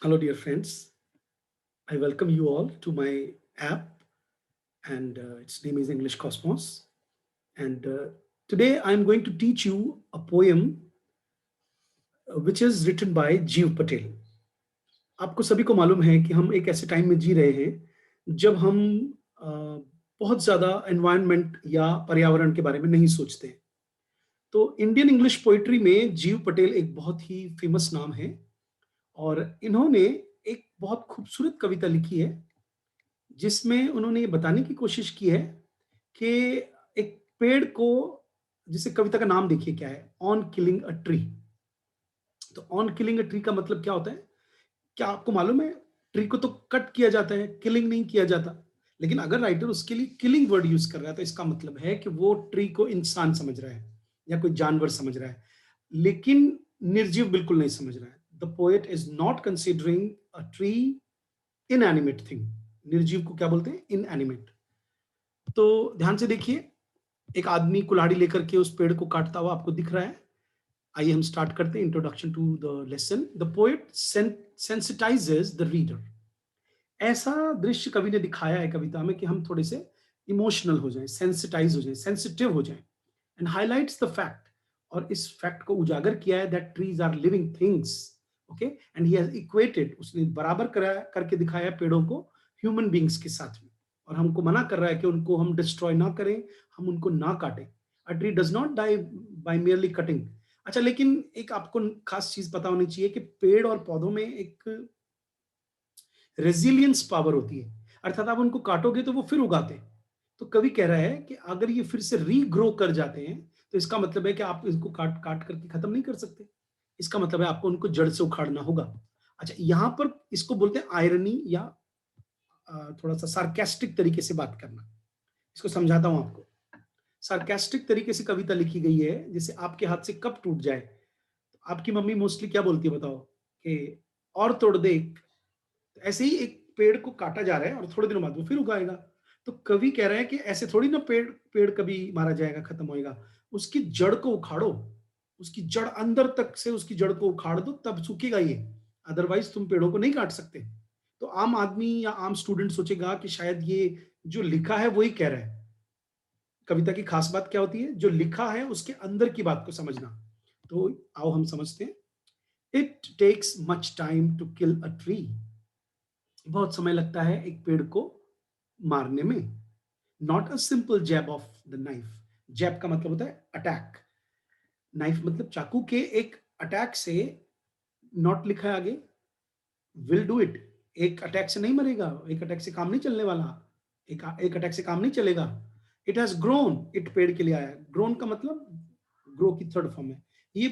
Hello, dear friends. I welcome you all to my app, and its name is English Cosmos. And today I'm going to teach you a poem which is written by Jeev Patel. आपको सभी को मालूम है कि हम एक ऐसे time में जी रहे हैं जब हम अ, बहुत ज़्यादा एनवायरनमेंट या पर्यावरण के बारे में नहीं सोचते हैं। तो इंडियन इंग्लिश पोइट्री में जीव पटेल एक बहुत ही फेमस नाम है और इन्होंने एक बहुत खूबसूरत कविता लिखी है जिसमें उन्होंने ये बताने की कोशिश की है कि एक पेड़ को जिसे कविता का नाम देखिए क्या है, ऑन किलिंग अ ट्री। तो ऑन किलिंग अ ट्री का मतलब क्या होता है? क्या आपको मालूम है? ट्री को तो कट किया जाता है, किलिंग नहीं किया जाता। लेकिन अगर राइटर उसके लिए किलिंग वर्ड यूज कर रहा है तो इसका मतलब है कि वो ट्री को इंसान समझ रहा है या कोई जानवर समझ रहा है, लेकिन निर्जीव बिल्कुल नहीं समझ रहा है। The poet is not considering a tree inanimate thing. निर्जीव को क्या बोलते हैं? इनएनिमेट। तो ध्यान से देखिए, एक आदमी कुल्हाड़ी लेकर के उस पेड़ को काटता हुआ आपको दिख रहा है। आइए हम स्टार्ट करते हैं। Introduction to the lesson. The poet sensitizes the reader. ऐसा दृश्य कवि ने दिखाया है कविता में कि हम थोड़े से इमोशनल हो जाएं, सेंसिटाइज हो जाएं, सेंसिटिव हो जाएं, एंड हाईलाइट्स द फैक्ट। और इस फैक्ट को उजागर किया है that trees are living things. Okay, and he has equated, उसने बराबर करा करके दिखाया है पेड़ों को ह्यूमन बींग्स के साथ में। और हमको मना कर रहा है कि उनको हम डिस्ट्रॉय ना करें, हम उनको ना काटें। A tree does not die by merely cutting. अच्छा, लेकिन एक आपको खास चीज पता होनी चाहिए कि पेड़ और पौधों में एक रेजिलियंस पावर होती है, अर्थात आप उनको काटोगे तो वो फिर उगाते हैं। तो कवि कह रहा है कि अगर ये फिर से रीग्रो कर जाते हैं तो इसका मतलब है कि आप इसको काट काट करके खत्म नहीं कर सकते। इसका मतलब है आपको उनको जड़ से उखाड़ना होगा। अच्छा, यहां पर इसको बोलते हैं आयरनी या थोड़ा सा सार्केस्टिक तरीके से बात करना। इसको समझाता हूं आपको। सार्केस्टिक तरीके से कविता लिखी गई है, जैसे आपके हाथ से कप टूट जाए तो आपकी मम्मी मोस्टली क्या बोलती है बताओ? कि और तोड़ दे एक। तो ऐसे ही एक पेड़ को काटा जा रहा है और थोड़े दिनों बाद वो फिर उगाएगा। तो कवि कह रहा है कि ऐसे थोड़ी ना पेड़ पेड़ कभी मारा जाएगा, खत्म होएगा। उसकी जड़ को उखाड़ो, उसकी जड़ अंदर तक से उसकी जड़ को उखाड़ दो, तब सूखेगा ये। अदरवाइज तुम पेड़ों को नहीं काट सकते। तो आम आदमी या आम स्टूडेंट सोचेगा कि शायद ये जो लिखा है वही कह रहा है। कविता की खास बात क्या होती है? जो लिखा है उसके अंदर की बात को समझना। तो आओ हम समझते हैं। It takes much time to kill a tree. बहुत समय लगता है एक पेड़ को मारने में। Not a simple jab of the knife. Jab का मतलब होता है अटैक। नाइफ मतलब चाकू के एक अटैक से। नॉट लिखा है आगे, विल डू इट। एक अटैक से नहीं मरेगा, एक अटैक से काम नहीं चलने वाला। एक अटैक से काम नहीं चलेगा। इट हैज ग्रोन, इट पेड़ के लिए आया। ग्रोन का मतलब ग्रो की थर्ड फॉर्म है। ये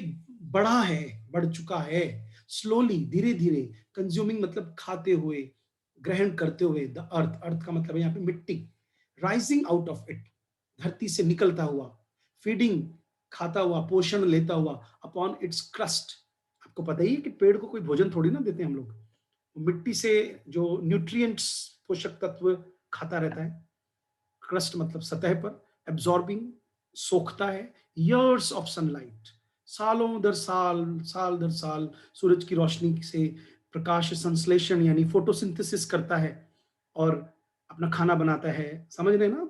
बढ़ा है, बढ़ चुका है। स्लोली, धीरे धीरे। कंज्यूमिंग मतलब खाते हुए, ग्रहण करते हुए। द अर्थ, अर्थ का मतलब है यहाँ पे मिट्टी। राइजिंग आउट ऑफ इट, धरती से निकलता हुआ। फीडिंग, खाता हुआ, पोषण लेता हुआ। Upon its crust. आपको पता ही है कि पेड़ को कोई भोजन थोड़ी ना देते हैं हम लोग। मिट्टी से जो न्यूट्रिएंट्स, पोषक तत्व खाता रहता है। क्रस्ट मतलब सतह पर। एब्जॉर्बिंग, सोखता है। ईयर्स ऑफ सनलाइट, सालों दर साल, साल दर साल सूरज की रोशनी से प्रकाश संश्लेषण यानी फोटोसिंथेसिस करता है और अपना खाना बनाता है। समझ रहे हैं ना?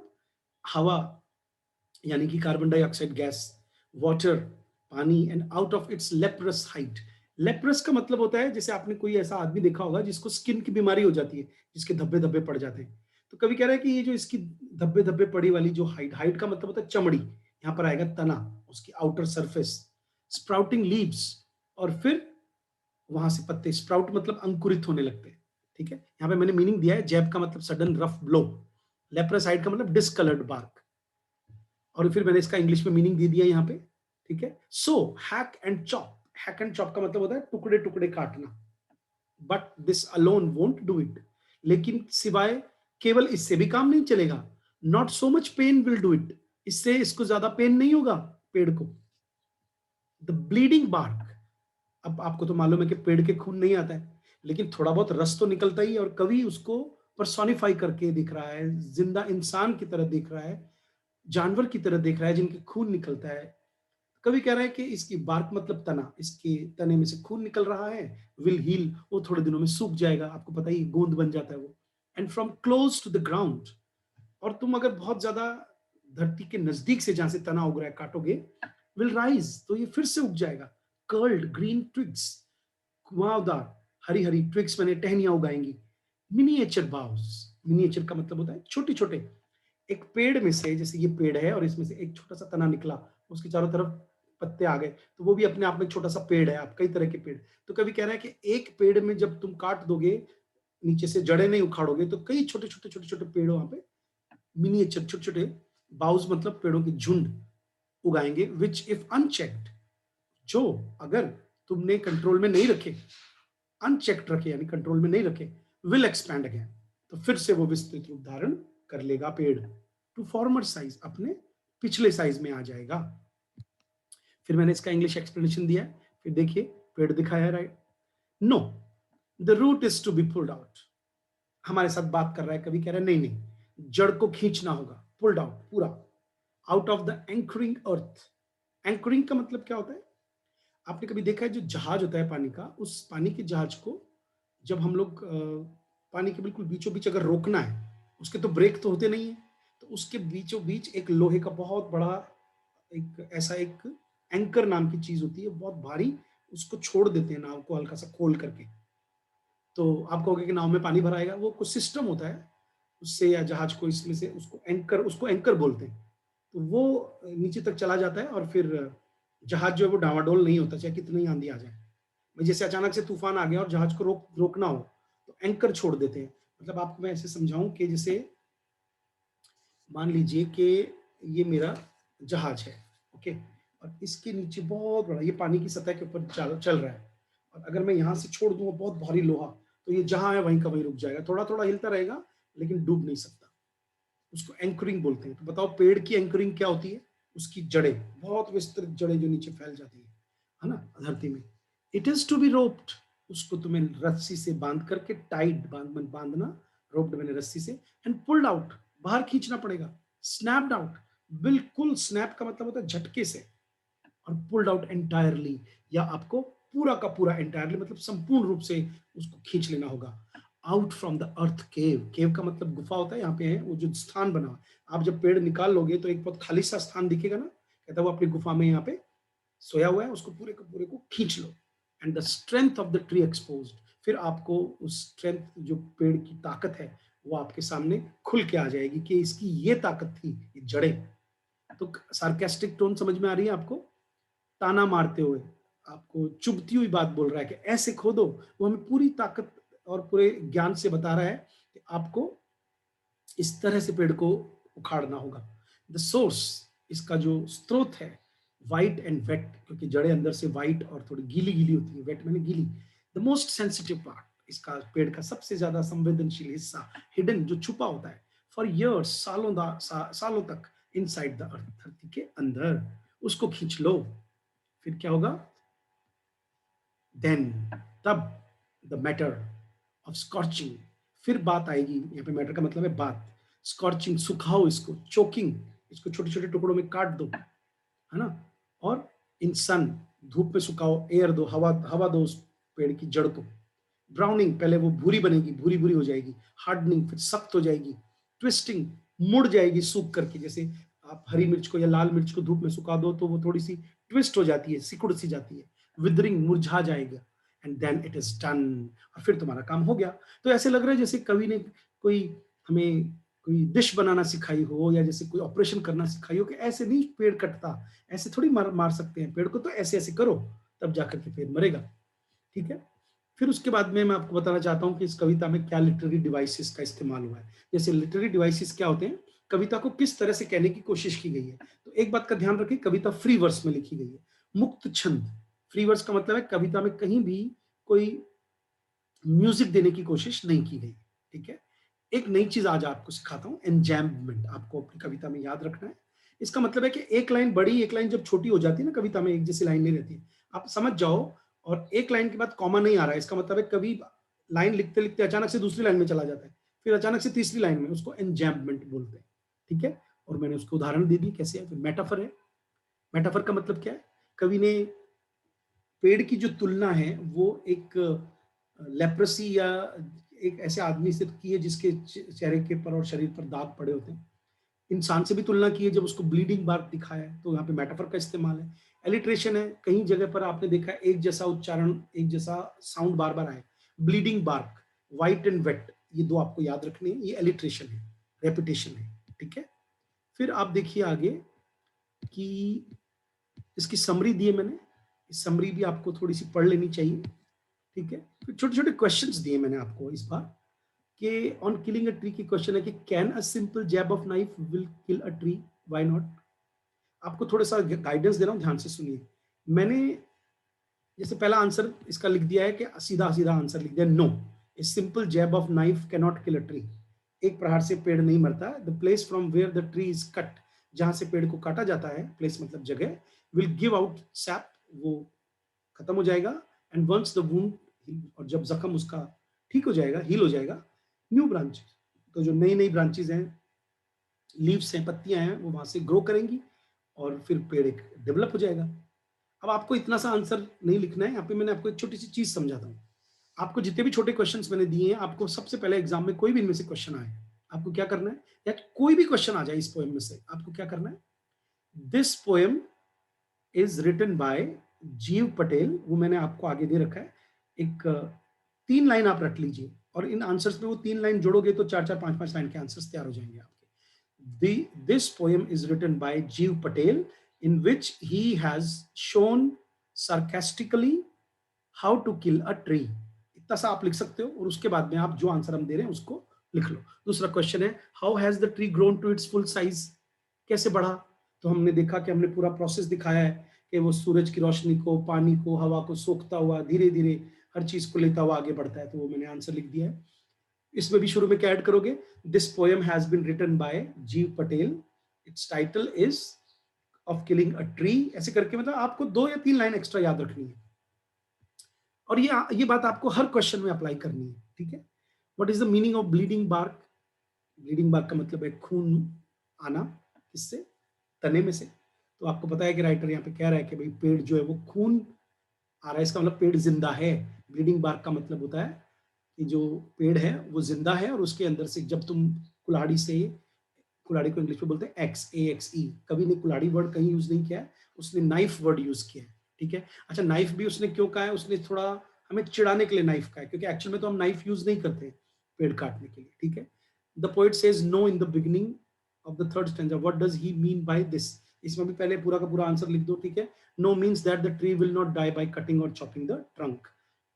हवा यानी कि कार्बन डाइऑक्साइड गैस, वाटर पानी, and out of its leprous height. Leprous का मतलब होता है, जैसे आपने कोई ऐसा आदमी देखा होगा जिसको स्किन की बीमारी हो जाती है, जिसके धब्बे धब्बे पड़ जाते हैं। तो कभी कह रहा है कि ये जो इसकी धब्बे धब्बे पड़ी वाली जो हाइट, हाइट का मतलब होता है चमड़ी। यहाँ पर आएगा तना, उसकी आउटर सरफेस। स्प्राउटिंग लीव्स, और फिर वहां से पत्ते। स्प्राउट मतलब अंकुरित होने लगते हैं। ठीक है, यहाँ पे मैंने मीनिंग दिया है। जैब का मतलब सडन रफ ब्लो। लेप्रोसाइड का मतलब डिसकलर्ड बार्क। और फिर मैंने इसका इंग्लिश में मीनिंग दे दिया यहाँ पे। ठीक है, so hack and chop. Hack and chop का मतलब होता है टुकड़े टुकड़े काटना। But this alone won't do it. लेकिन सिवाय केवल इससे भी काम नहीं चलेगा। Not so much pain will do it. इससे इसको ज्यादा पेन नहीं होगा पेड़ को। The bleeding bark. अब आपको तो मालूम है कि पेड़ के खून नहीं आता है, लेकिन थोड़ा बहुत रस तो निकलता ही है। और कवि उसको पर्सोनिफाई करके दिख रहा है, जिंदा इंसान की तरह दिख रहा है, जानवर की तरह देख रहा है जिनके खून निकलता है। कवि कह रहा है कि इसकी बार्क मतलब तना, इसके तने में से खून निकल रहा है, विल हील, वो थोड़े दिनों में सूख जाएगा, आपको पता ही गोंद बन जाता है वो। And from close to the ground, और तुम अगर बहुत ज्यादा धरती के नजदीक से जहां से तना उग रहा है काटोगे, विल राइज, तो ये फिर से उग जाएगा। कर्ल्ड ग्रीन ट्विग्स, घुमावदार हरी हरी ट्विग्स मैंने टहनियां उगाएंगी। मिनिएचर बाउस, मिनिएचर का मतलब होता है छोटे छोटे। एक पेड़ में से, जैसे ये पेड़ है और इसमें से एक छोटा सा तना निकला, उसके चारों तरफ पत्ते आ गए, तो वो भी अपने आप में एक छोटा सा पेड़ है। आप कई तरह के पेड़, तो कभी कह रहा है कि एक पेड़ में जब तुम काट दोगे, नीचे से जड़ें नहीं उखाड़ोगे, तो कई छोटे छोटे छोटे छोटे पेड़ वहां पे, मिनिएचर छोटे छोटे बाउस मतलब पेड़ों के झुंड उगाएंगे, विच इफ अनचेक्ड, जो अगर तुमने कंट्रोल में नहीं रखे, अनचेक्ड रखे यानी कंट्रोल में नहीं रखे, विल एक्सपैंड अगेन, तो फिर से वो विस्तृत रूप धारण कर लेगा पेड़, टू फॉर्मर साइज, अपने पिछले साइज में आ जाएगा। फिर मैंने इसका इंग्लिश एक्सप्लेनेशन दिया है, फिर देखिए पेड़ दिखाया है, right. No, the root is to be pulled out, हमारे साथ बात कर रहा है, कभी कह रहा है नहीं नहीं, जड़ को खींचना होगा, पुल्ड आउट पूरा, out of the anchoring earth. Anchoring का मतलब क्या होता है? आपने कभी देखा है जो जहाज होता है पानी का, उस पानी के जहाज को जब हम लोग पानी के बिल्कुल बीचों बीच अगर रोकना है, उसके तो ब्रेक तो होते नहीं है, तो उसके बीचों बीच एक लोहे का बहुत बड़ा एक ऐसा एक एंकर नाम की चीज होती है, बहुत भारी, उसको छोड़ देते हैं नाव को हल्का सा खोल करके। तो आप कहोगे कि नाव में पानी भरा आएगा, वो कुछ सिस्टम होता है उससे, या जहाज को इसमें से उसको एंकर बोलते हैं। तो वो नीचे तक चला जाता है और फिर जहाज जो है वो डावाडोल नहीं होता, चाहे कितनी आंधी आ जाए। भाई जैसे अचानक से तूफान आ गया और जहाज को रोकना हो, तो एंकर छोड़ देते हैं। मतलब आपको मैं ऐसे समझाऊं कि जैसे मान लीजिए कि ये मेरा जहाज है, ओके, और इसके नीचे बहुत बड़ा ये पानी की सतह के ऊपर चल रहा है, और अगर मैं यहाँ से छोड़ दूंगा बहुत भारी लोहा, तो ये जहां है वहीं का वहीं रुक जाएगा, थोड़ा थोड़ा हिलता रहेगा लेकिन डूब नहीं सकता। उसको एंकरिंग बोलते हैं। तो बताओ पेड़ की एंकरिंग क्या होती है? उसकी जड़ें, बहुत विस्तृत जड़ें जो नीचे फैल जाती है ना, धरती में। It is to be roped, उसको तुम्हें रस्सी से बांध करके, टाइड बांधना, रोप्ड मैंने रस्सी से, एंड पुल्ड आउट, बाहर खींचना पड़ेगा, स्नैप्ड आउट, बिल्कुल स्नैप का मतलब होता है झटके से, और पुल्ड आउट एंटायरली, या आपको पूरा का पूरा एंटायरली मतलब संपूर्ण रूप से उसको खींच लेना होगा। आउट फ्रॉम द अर्थ केव, केव का मतलब गुफा होता है, यहाँ पे है वो जो स्थान बना। आप जब पेड़ निकाल लोगे तो एक बहुत खाली सा स्थान दिखेगा ना, कहता है वो अपनी गुफा में यहाँ पे सोया हुआ है, उसको पूरे के पूरे को खींच लो। And the strength of the tree exposed, फिर आपको उस स्ट्रेंथ, जो पेड़ की ताकत है, वो आपके सामने खुल के आ जाएगी कि इसकी ये ताकत थी, ये जड़ें। तो सार्केस्टिक टोन समझ में आ रही है आपको? ताना मारते हुए, आपको चुभती हुई बात बोल रहा है कि ऐसे खोदो। वो हमें पूरी ताकत और पूरे ज्ञान से बता रहा है कि आपको इस तरह से पेड़ को उखाड़ना होगा। द सोर्स, इसका जो स्रोत है, वाइट एंड वेट, क्योंकि जड़ें अंदर से वाइट और थोड़ी गीली गीली होती है, वेट मैंने गीली। द मोस्ट सेंसिटिव पार्ट, इसका पेड़ का सबसे ज्यादा संवेदनशील हिस्सा, हिडन जो छुपा होता है, फॉर ईयर्स, सालों तक, इनसाइड द अर्थ, धरती के अंदर, उसको खींच लो। फिर क्या होगा? देन, तब, द मैटर ऑफ स्कॉर्चिंग, फिर बात आएगी। यहाँ पे मैटर का मतलब है बात। स्कॉर्चिंग, सुखाओ इसको, चोकिंग, इसको छोटे छोटे टुकड़ों में काट दो, है ना, और इन सन, धूप में सुखाओ, एयर दो, हवा हवा दो उस पेड़ की जड़ को। ब्राउनिंग, पहले वो भूरी बनेगी, भूरी भूरी हो जाएगी। हार्डनिंग, फिर सख्त हो जाएगी। ट्विस्टिंग, मुड़ जाएगी सूख करके, जैसे आप हरी मिर्च को या लाल मिर्च को धूप में सुखा दो तो वो थोड़ी सी ट्विस्ट हो जाती है, सिकुड़ सी जाती है। विदरिंग, मुरझा जाएगा। And then it is done, और फिर तुम्हारा काम हो गया। तो ऐसे लग रहा है जैसे कवि ने कोई हमें कोई डिश बनाना सिखाई हो, या जैसे कोई ऑपरेशन करना सिखाई हो, कि ऐसे नहीं पेड़ कटता, ऐसे थोड़ी मार सकते हैं पेड़ को, तो ऐसे ऐसे करो, तब जाकर के पेड़ मरेगा। ठीक है। फिर उसके बाद में मैं आपको बताना चाहता हूँ कि इस कविता में क्या लिटरेरी डिवाइसेस का इस्तेमाल हुआ है। जैसे लिटरेरी डिवाइसेस क्या होते हैं, कविता को किस तरह से कहने की कोशिश की गई है। तो एक बात का ध्यान रखें, कविता फ्री वर्स में लिखी गई है, मुक्त छंद। फ्री वर्स का मतलब है कविता में कहीं भी कोई म्यूजिक देने की कोशिश नहीं की गई। ठीक है। एक नई चीज आज आपको सिखाता हूँ, एंजैम्बमेंट, आपको अपनी कविता में याद रखना है। इसका मतलब है कि एक लाइन बड़ी, एक लाइन जब छोटी हो जाती है ना, कविता में एक जैसी लाइन नहीं रहती है, आप समझ जाओ। और एक लाइन के बाद कॉमा नहीं आ रहा है, इसका मतलब है कभी लाइन लिखते लिखते अचानक से दूसरी लाइन में चला जाता है, फिर अचानक से तीसरी लाइन में, उसको एंजैम्बमेंट बोलते हैं। ठीक है। और मैंने उसको उदाहरण दे दी कैसे है। फिर मेटाफर है। मेटाफर का मतलब क्या है? कवि ने पेड़ की जो तुलना है वो एक लेप्रेसी या एक ऐसे आदमी से की है जिसके चेहरे के पर और शरीर पर दाग पड़े होते हैं। इंसान से भी तुलना की है जब उसको ब्लीडिंग बार्क दिखाया है, तो यहाँ पे मेटाफर का इस्तेमाल है। एलिट्रेशन है, कहीं जगह पर आपने देखा है एक जैसा उच्चारण, एक जैसा साउंड बार-बार आए। Bleeding bark, white and wet, ये 2 आपको याद रखने हैं, ये एलिट्रेशन है, रेपिटेशन है, ठीक है? फिर आप देखिए आगे कि इसकी समरी दी है मैंने, समरी भी आपको थोड़ी-सी पढ़ लेनी चाहिए, ठीक है? फिर छोटे-छोटे क्वेश्चन्स दिए मैंने आपको इस बार कि ऑन किलिंग अ ट्री की क्वेश्चन है कि can a simple jab of knife will kill a tree? Why not? आपको थोड़ा-सा गाइडेंस दे रहा हूँ, ध्यान से सुनिए। मैंने जैसे पहला आंसर इसका लिख दिया है कि सीधा-सीधा आंसर लिख दिया no, a simple jab of knife can not kill a tree. एक प्रहार से पेड़ नहीं मरता। The place from where the tree is cut, जहाँ से पेड़ को काटा जाता है, प्लेस मतलब जगह, विल गिव आउट सैप, वो खत्म हो जाएगा। एंड वंस द वुंड, और जब जख्म उसका ठीक हो जाएगा, हील हो जाएगा, न्यू ब्रांचेस, तो जो नई-नई ब्रांचेस हैं, लीव्स हैं, पत्तियाँ हैं, वो वहाँ से ग्रो करेंगी और फिर पेड़ एक डेवलप हो जाएगा। अब आपको इतना सा आंसर नहीं लिखना है, यहाँ पे मैंने आपको एक छोटी-सी चीज़ समझाता हूँ। आपको जितने भी छोटे क्वेश्चन्स मैंने दिए हैं, आपको सबसे पहले एग्ज़ाम में कोई भी इनमें से क्वेश्चन आए, आपको क्या करना है, या कोई भी क्वेश्चन आ जाए इस पोएम में से, आपको क्या करना है? This poem is written by Gieve Patel, वो मैंने आपको आगे दे रखा है। एक 3 लाइन आप रट लीजिए और इन आंसर्स में वो 3 लाइन जोड़ोगे तो 4-4, 5-5 लाइन के आंसर्स तैयार हो जाएँगे आपके। This poem is written by Jeev Patel, in which he has shown sarcastically how to kill a tree. इतना सा आप लिख सकते हो और उसके बाद में आप जो आंसर हम दे रहे हैं उसको लिख लो। दूसरा क्वेश्चन है, how has the tree grown to its full size? कैसे बढ़ा? तो हमने देखा कि हमने पूरा प्रोसेस दिखाया है कि वो सूरज की रोशनी को, पानी को, हवा को सोखता हुआ धीरे धीरे हर चीज को लेता हुआ आगे बढ़ता है, तो वो मैंने आंसर लिख दिया है। इसमें भी शुरू में क्या ऐड करोगे? This poem has been written by Gieve Patel, it's title is of killing a tree, ऐसे करके मतलब आपको 2 या 3 लाइन एक्स्ट्रा याद रखनी है और ये बात आपको हर क्वेश्चन में अप्लाई करनी है, ठीक है? What is the meaning of bleeding bark? Bleeding bark का मतलब है खून आना, किससे? तने में से। तो आपको पता है कि राइटर यहाँ पे कह रहा है कि भाई पेड़ जो है वो खून आ रहा है, इसका मतलब पेड़ जिंदा है। ब्लीडिंग बार्क का मतलब होता है कि जो पेड़ है वो जिंदा है और उसके अंदर से जब तुम कुल्हाड़ी से, कुल्हाड़ी को इंग्लिश में बोलते हैं एक्स, ए एक्स ई, कभी ने कुल्हाड़ी वर्ड कहीं यूज नहीं किया है, उसने नाइफ वर्ड यूज किया है, ठीक है? अच्छा, नाइफ भी उसने क्यों कहा है? उसने थोड़ा हमें चिढ़ाने के लिए नाइफ कहा है, क्योंकि एक्चुअल में तो हम नाइफ यूज नहीं करते पेड़ काटने के लिए, ठीक है? The poet says no in the beginning of the third stanza, what does he mean by this? इसमें भी पहले पूरा का पूरा आंसर लिख दो, ठीक है? No means that the tree will not die by cutting और चॉपिंग द ट्रंक।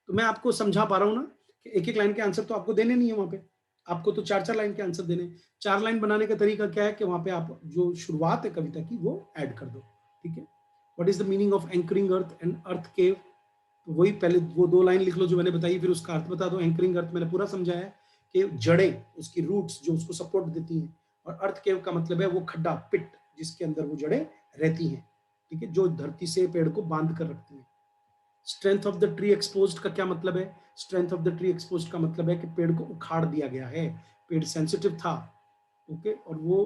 तो मैं आपको समझा पा रहा हूँ ना कि एक-एक लाइन के आंसर तो आपको देने नहीं है वहाँ पे। आपको तो 4-4 लाइन के आंसर देने हैं। 4 लाइन बनाने का तरीका क्या है कि वहाँ पे आप जो शुरुआत है कविता की वो ऐड कर दो, ठीक है? What is the meaning of anchoring earth and earth cave? तो वही पहले वो 2 लाइन लिख लो जो मैंने बताई, फिर उसका अर्थ बता दो। एंकरिंग अर्थ मैंने पूरा समझाया है कि जड़ें, उसकी रूट्स जो उसको सपोर्ट देती हैं, और अर्थ केव का मतलब है वो खड्डा, पिट, जिसके अंदर वो जड़ें रहती हैं, ठीक है? जो धरती से पेड़ को बांध कर रखती हैं। Strength of the tree exposed का क्या मतलब है? Strength of the tree exposed का मतलब है कि पेड़ को उखाड़ दिया गया है। पेड़ सेंसिटिव था, ओके, और वो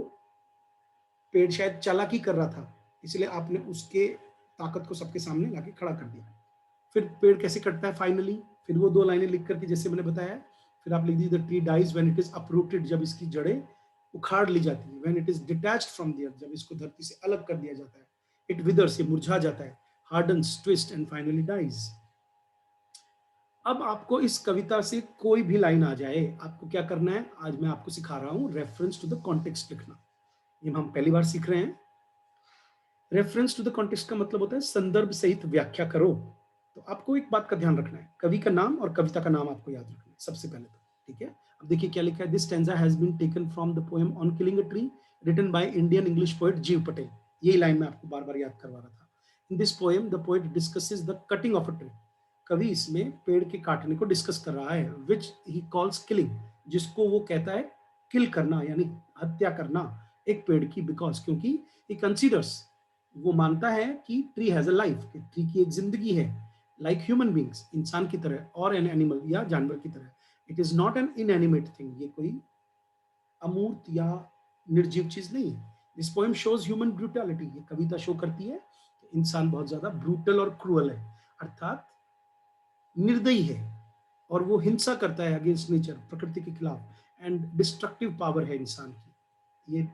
पेड़ शायद चालाकी कर रहा था, इसलिए आपने उसके ताकत को सबके सामने लाके खड़ा कर दिया। फिर पेड़ कैसे कटता है फाइनली? फिर वो 2 लाइनें लिख कर के जैसे मैंने बताया, फिर आप लिख दीजिए the tree dies when it is uprooted, जब इसकी जड़ें उखाड़ ली जाती है। When it is detached from the earth, जब इसको धरती से अलग कर दिया जाता है। इट विदर्स, ये मुरझा जाता है। Hardens, twist and finally dies. अब आपको इस कविता से कोई भी लाइन आ जाए, आपको क्या करना है? आज मैं आपको सिखा रहा हूँ रेफरेंस टू द कॉन्टेक्स्ट लिखना। ये हम पहली बार सीख रहे हैं। रेफरेंस टू द कॉन्टेक्स्ट का मतलब होता है संदर्भ सहित व्याख्या करो। तो आपको एक बात का ध्यान रखना है, कवि का नाम और कविता का नाम आपको याद रखना है सबसे पहले तो, ठीक है? अब देखिए क्या लिखा है, this stanza has been taken from the poem on killing a tree written by Indian English poet Gieve Patel. यही लाइन मैं आपको बार बार याद करवा रहा था। In this poem the poet discusses the cutting of a tree. कवि इसमें पेड़ के काटने को डिस्कस कर रहा है, विच ही कॉल्स किलिंग, जिसको वो कहता है किल करना, यानी हत्या करना एक पेड़ की, बिकॉज, क्योंकि ही कंसीडर्स, वो मानता है कि ट्री हैज अ लाइफ, कि ट्री की एक जिंदगी है, लाइक ह्यूमन बींग्स, इंसान की तरह, और एन एनिमल, या जानवर की तरह। It is not an inanimate thing, ये कोई अमूर्त या निर्जीव चीज नहीं है। This poem shows human brutality, ये कविता शो करती है इंसान बहुत ज्यादा ब्रूटल और क्रूअल है, अर्थात निर्दयी है, और वो हिंसा करता है अगेंस्ट नेचर, प्रकृति के खिलाफ, एंड डिस्ट्रक्टिव पावर है इंसान की। ये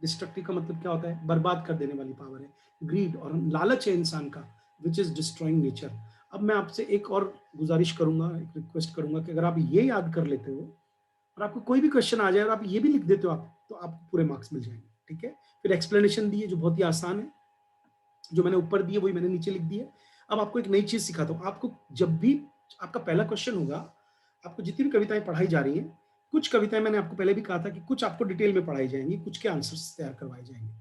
डिस्ट्रक्टिव का मतलब क्या होता है? बर्बाद कर देने वाली पावर है, ग्रीड और लालच है इंसान का, विच इज डिस्ट्रॉइंग नेचर। अब मैं आपसे एक और गुजारिश करूंगा, एक रिक्वेस्ट करूंगा कि अगर आप ये याद कर लेते हो और आपको कोई भी क्वेश्चन आ जाए और आप ये भी लिख देते हो, आप तो आपको पूरे मार्क्स मिल जाएंगे, ठीक है। फिर एक्सप्लेनेशन दी है जो बहुत ही आसान है, जो मैंने ऊपर दी है वही मैंने नीचे लिख दी है। अब आपको एक नई चीज सिखाता हूँ, आपको जब भी आपका पहला क्वेश्चन होगा, आपको जितनी भी कविताएं पढ़ाई जा रही हैं, कुछ कविताएं मैंने आपको पहले भी कहा था कि कुछ आपको डिटेल में पढ़ाई जाएंगी, कुछ के आंसर्स तैयार करवाए जाएंगे।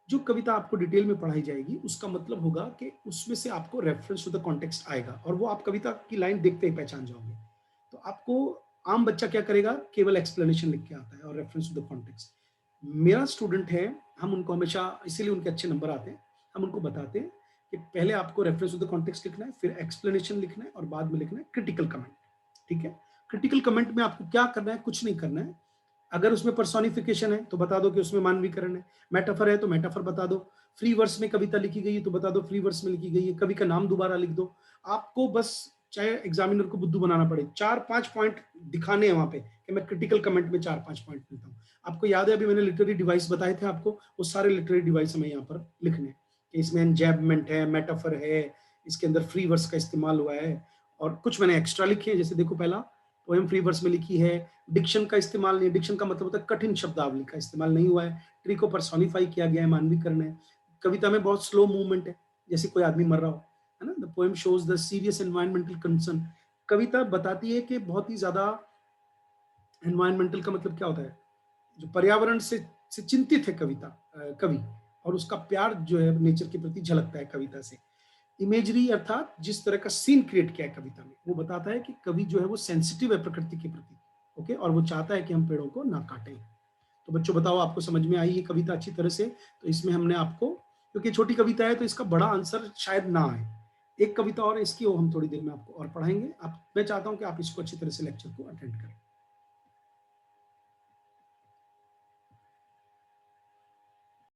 जो कविता आपको डिटेल में पढ़ाई जाएगी उसका मतलब होगा कि उसमें से आपको रेफरेंस टू द कॉन्टेक्स्ट आएगा, और वो आप कविता की लाइन देखते ही पहचान जाओगे। तो आपको आम बच्चा क्या करेगा, केवल एक्सप्लेनेशन लिख के आता है और रेफरेंस टू द कॉन्टेक्स्ट। मेरा स्टूडेंट है, हम उनको हमेशा, इसीलिए उनके अच्छे नंबर आते हैं, हम उनको बताते हैं कि पहले आपको रेफरेंस टू द कॉन्टेक्स्ट लिखना है, फिर एक्सप्लेनेशन लिखना है, और बाद में लिखना है क्रिटिकल कमेंट, ठीक है। क्रिटिकल कमेंट में आपको क्या करना है, कुछ नहीं करना है। अगर उसमें पर्सोनिफिकेशन है तो बता दो कि उसमें मानवीकरण है, मेटाफर है तो मेटाफर बता दो, फ्री वर्स में कविता लिखी गई है तो बता दो फ्री वर्स में लिखी गई है, कवि का नाम दोबारा लिख दो। आपको बस, चाहे एग्जामिनर को बुद्धू बनाना पड़े, 4-5 पॉइंट दिखाने हैं वहां पे कि मैं क्रिटिकल कमेंट में 4-5 पॉइंट लिखता हूँ। आपको याद है अभी मैंने लिटरेरी डिवाइस बताए थे आपको, वो सारे लिटरेरी डिवाइस हमें यहाँ पर लिखने हैं कि इसमें एनजैबमेंट है, मेटाफर है, इसके अंदर फ्री वर्स का इस्तेमाल हुआ है, और कुछ मैंने एक्स्ट्रा लिखे हैं, जैसे देखो पहला पोएम फ्री वर्स में लिखी है, डिक्शन का इस्तेमाल नहीं, डिक्शन का मतलब होता है कठिन शब्दावली का इस्तेमाल नहीं हुआ है, ट्री को पर्सोनिफाई किया गया है, मानवीकरण है। कविता में बहुत स्लो मूवमेंट है, जैसे कोई आदमी मर रहा हो, है ना। The poem shows the serious environmental concern, कविता बताती है कि बहुत ही ज्यादा, एनवायरमेंटल का मतलब क्या होता है, जो पर्यावरण से चिंतित है कविता, कवि, और उसका प्यार जो है नेचर के प्रति झलकता है कविता से। इमेजरी अर्थात जिस तरह का सीन क्रिएट किया है कविता में, वो बताता है कि कवि जो है वो सेंसिटिव है प्रकृति के प्रति, ओके, और वो चाहता है कि हम पेड़ों को ना काटें। तो बच्चों बताओ, आपको समझ में आई ये कविता अच्छी तरह से? तो इसमें हमने आपको, क्योंकि छोटी कविता है तो इसका बड़ा आंसर शायद ना आए, एक कविता और इसकी वो हम थोड़ी देर में आपको और पढ़ाएंगे। आप, मैं चाहता हूं कि आप इसको अच्छी तरह से लेक्चर को अटेंड करें।